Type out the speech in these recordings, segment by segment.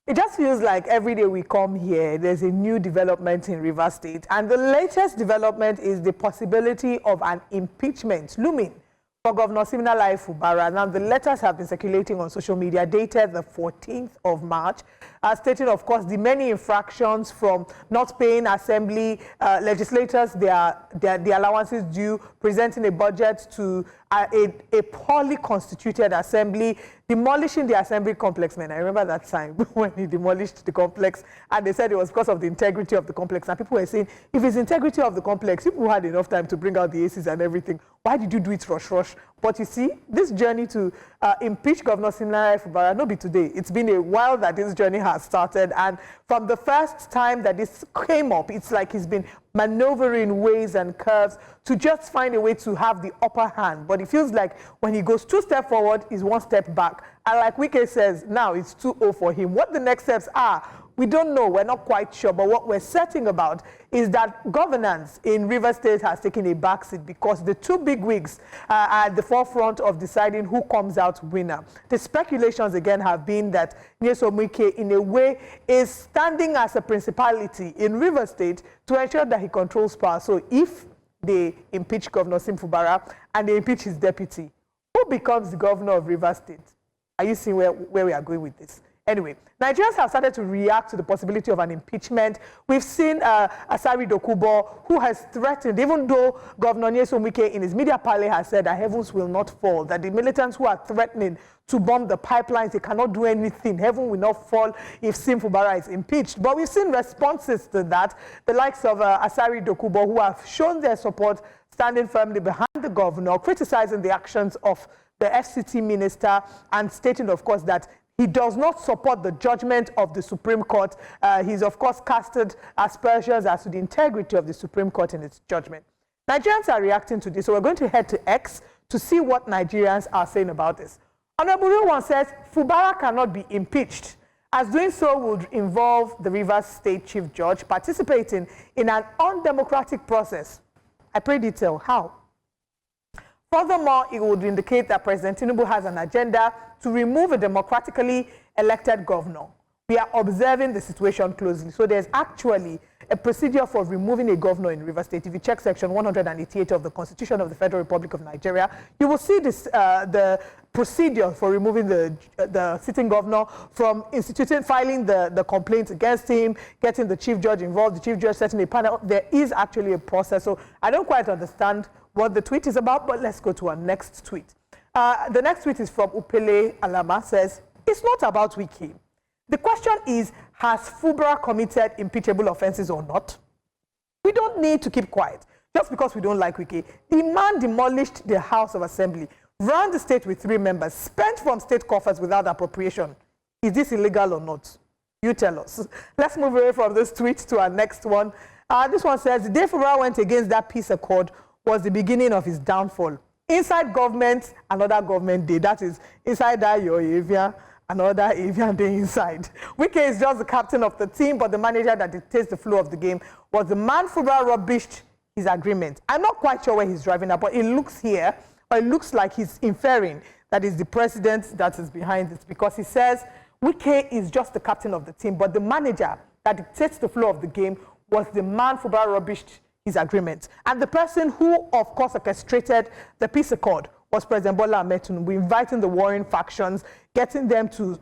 It just feels like every day we come here, there's a new development in Rivers State. And the latest development is the possibility of an impeachment looming for Governor Siminalayi Fubara. Now, the letters have been circulating on social media, dated the 14th of March, stating, of course, the many infractions from not paying assembly legislators the allowances due, presenting a budget to a poorly constituted assembly, demolishing the assembly complex. Man, I remember that time when he demolished the complex, and they said it was because of the integrity of the complex. And people were saying, if it's integrity of the complex, people had enough time to bring out the ACs and everything. Why did you do it rush? But you see, this journey to impeach Governor Siminalayi Fubara, no be today. It's been a while that this journey has started, and from the first time that this came up, it's like he's been maneuvering ways and curves to just find a way to have the upper hand. But it feels like when he goes 2 steps forward, he's 1 step back. And like Wike says, now it's 2-0 for him. What the next steps are, we don't know. We're not quite sure. But what we're certain about is that governance in Rivers State has taken a backseat because the 2 big wigs are at the forefront of deciding who comes out winner. The speculations again have been that Nyesom Wike, in a way, is standing as a principality in Rivers State to ensure that he controls power. So if they impeach Governor Sim Fubara and they impeach his deputy, who becomes the governor of Rivers State? Are you seeing where we are going with this? Anyway, Nigerians have started to react to the possibility of an impeachment. We've seen Asari Dokubo, who has threatened, even though Governor Nyesom Wike in his media parley has said that heavens will not fall, that the militants who are threatening to bomb the pipelines, they cannot do anything. Heaven will not fall if Sim Fubara is impeached. But we've seen responses to that, the likes of Asari Dokubo, who have shown their support, standing firmly behind the governor, criticizing the actions of the FCT minister, and stating, of course, that he does not support the judgment of the Supreme Court. He's, of course, casted aspersions as to the integrity of the Supreme Court in its judgment. Nigerians are reacting to this, so we're going to head to X to see what Nigerians are saying about this. Honorable Rilwan says Fubara cannot be impeached, as doing so would involve the Rivers State Chief Judge participating in an undemocratic process. I pray detail. How? Furthermore, it would indicate that President Tinubu has an agenda to remove a democratically elected governor. We are observing the situation closely. So there's actually a procedure for removing a governor in Rivers State. If you check section 188 of the Constitution of the Federal Republic of Nigeria, you will see this, the procedure for removing the sitting governor, from filing the complaint against him, getting the chief judge involved, the chief judge setting a panel. There is actually a process. So I don't quite understand what the tweet is about, but let's go to our next tweet. The next tweet is from Upele Alama, says, it's not about Wike. The question is, has Fubara committed impeachable offences or not? We don't need to keep quiet just because we don't like Wike. The man demolished the House of Assembly, ran the state with 3 members, spent from state coffers without appropriation. Is this illegal or not? You tell us. Let's move away from this tweet to our next one. This one says, the day Fubara went against that peace accord was the beginning of his downfall. Inside government, another government day. That is, inside that your avian, another avian day inside. Wike is just the captain of the team, but the manager that dictates the flow of the game was the man Fubara rubbished his agreement. I'm not quite sure where he's driving at, but it looks here, or it looks like he's inferring that it's the president that is behind it, because he says Wike is just the captain of the team, but the manager that dictates the flow of the game was the man Fubara rubbished his agreement. And the person who, of course, orchestrated the peace accord was President Bola Ahmed Tinubu, inviting the warring factions, getting them to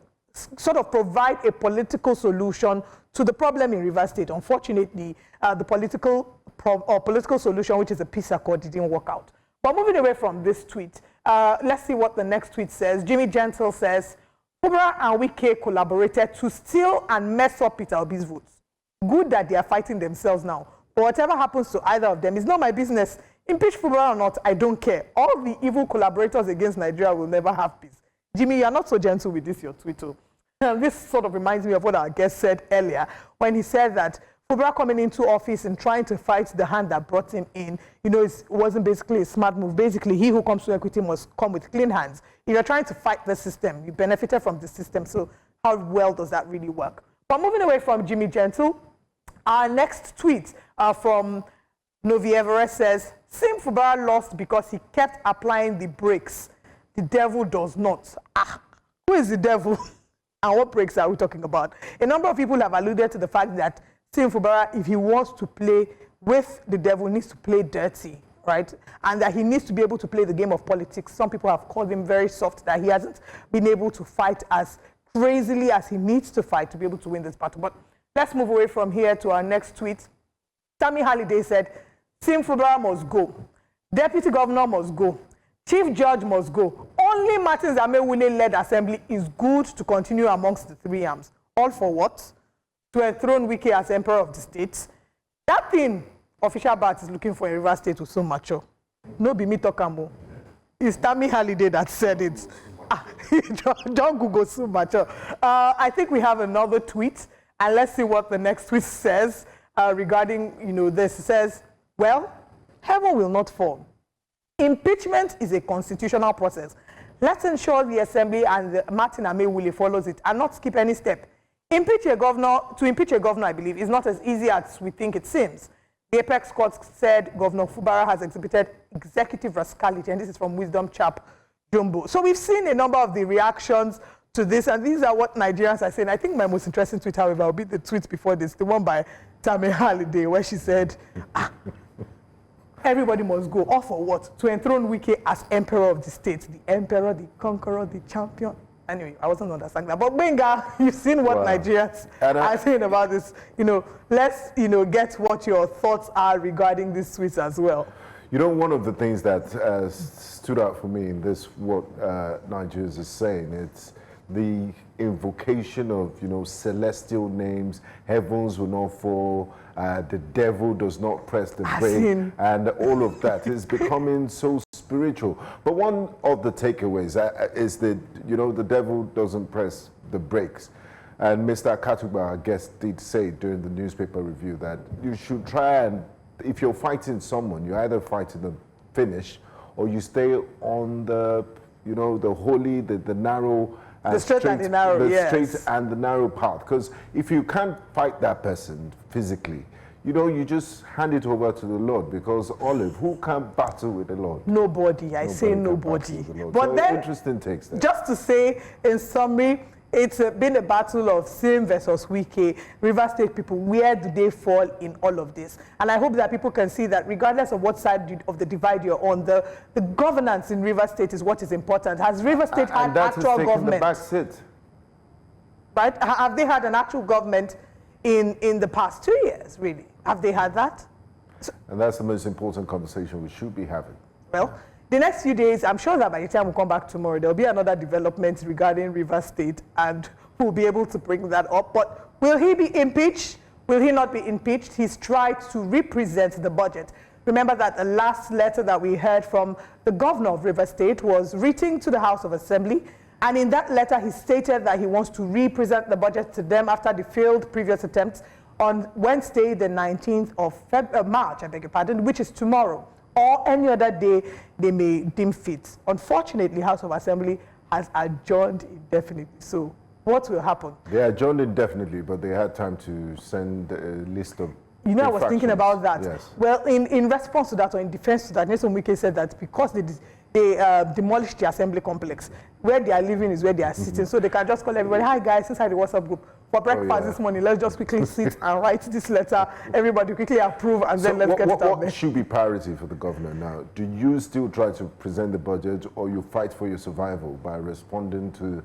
sort of provide a political solution to the problem in Rivers State. Unfortunately, the political solution, which is a peace accord, didn't work out. But moving away from this tweet, let's see what the next tweet says. Jimmy Gentle says, Fubara and Wike collaborated to steal and mess up Peter Obi's votes. Good that they are fighting themselves now. But whatever happens to either of them is not my business. Impeach Fubara or not, I don't care. All the evil collaborators against Nigeria will never have peace. Jimmy, you are not so gentle with this, your tweet. This sort of reminds me of what our guest said earlier, when he said that Fubara coming into office and trying to fight the hand that brought him in, you know, it wasn't basically a smart move. Basically, he who comes to equity must come with clean hands. If you're trying to fight the system, you benefited from the system, so how well does that really work? But moving away from Jimmy Gentle, our next tweet from Novi Everest says, Sim Fubara lost because he kept applying the brakes. The devil does not. Who is the devil? And what breaks are we talking about? A number of people have alluded to the fact that Fubara, if he wants to play with the devil, needs to play dirty, right? And that he needs to be able to play the game of politics. Some people have called him very soft, that he hasn't been able to fight as crazily as he needs to fight to be able to win this battle. But let's move away from here to our next tweet. Tammy Halliday said, Fubara must go. Deputy Governor must go. Chief Judge must go. Only Martins Amewule-led assembly is good to continue amongst the three arms. All for what? To enthrone Wike as emperor of the state. That thing official Bat is looking for in Rivers State was so mature. No be me talkamo. It's Tammy Halliday that said it. John Google so mature. I think we have another tweet, and let's see what the next tweet says regarding this. It says, well, heaven will not fall. Impeachment is a constitutional process. Let's ensure the Assembly and Martin Amewule follows it and not skip any step. To impeach a governor, I believe, is not as easy as we think it seems. The Apex Court said Governor Fubara has exhibited executive rascality, and this is from Wisdom Chap Jumbo. So we've seen a number of the reactions to this, and these are what Nigerians are saying. I think my most interesting tweet, however, will be the tweet before this, the one by Tammy Halliday, where she said, everybody must go. All for what? To enthrone Wike as emperor of the state. The emperor, the conqueror, the champion. Anyway, I wasn't understanding that. But Benga, you've seen what Nigerians are saying about this. Let's, get what your thoughts are regarding this tweet as well. One of the things that stood out for me in this, what Nigerians is saying, it's the invocation of, celestial names, heavens will not fall, the devil does not press the brake, and all of that is becoming so spiritual. But one of the takeaways is that, the devil doesn't press the brakes. And Mr. Katuba, I guess, did say during the newspaper review that you should try and, if you're fighting someone, you either fight to the finish or you stay on the, the holy, the narrow, the straight and the narrow, straight and the narrow path. Because if you can't fight that person physically, you just hand it over to the Lord. Because Olive, who can battle with the Lord? Nobody. I say nobody. But so then, interesting takes there. Just to say, in summary, it's been a battle of Sim versus Wike. River State people, where do they fall in all of this? And I hope that people can see that regardless of what side of the divide you're on, the governance in River State is what is important. Has River State had actual government? The back seat. Right? Have they had an actual government in the past 2 years, really? Have they had that? And that's the most important conversation we should be having. Well, the next few days, I'm sure that by the time we come back tomorrow, there'll be another development regarding River State, and we'll be able to bring that up. But will he be impeached? Will he not be impeached? He's tried to represent the budget. Remember that the last letter that we heard from the governor of River State was written to the House of Assembly. And in that letter, he stated that he wants to represent the budget to them after the failed previous attempts on Wednesday, the 19th of March, I beg your pardon, which is tomorrow, or any other day they may deem fit. Unfortunately, House of Assembly has adjourned indefinitely. So what will happen? They adjourned indefinitely, but they had time to send a list of I was thinking about that. Yes. Well, in response to that, or in defense to that, Nelson Wike said that because they demolished the assembly complex, where they are living is where they are sitting, so they can just call everybody, hi guys, inside the WhatsApp group, for breakfast this morning, let's just quickly sit and write this letter, everybody quickly approve, and then let's get it out. What should be priority for the governor now? Do you still try to present the budget, or you fight for your survival by responding to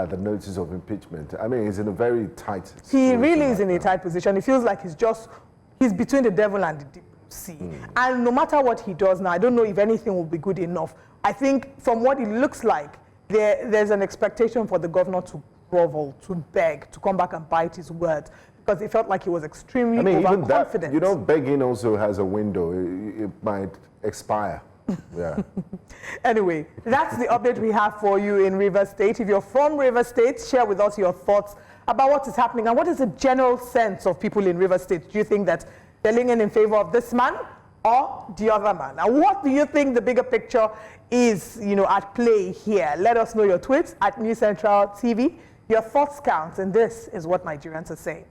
the notice of impeachment? I mean, he's in a very tight situation. He really is in a tight position. It feels like he's between the devil and the deep sea. And no matter what he does now, I don't know if anything will be good enough. I think from what it looks like, there's an expectation for the governor to grovel, to beg, to come back and bite his words, because it felt like he was extremely overconfident. Even that, begging also has a window. It might expire. Yeah. Anyway, that's the update we have for you in River State. If you're from River State, share with us your thoughts about what is happening and what is the general sense of people in River State. Do you think that they're leaning in favor of this man or the other man? And what do you think the bigger picture is, at play here? Let us know your tweets at News Central TV. Your thoughts count, and this is what Nigerians are saying.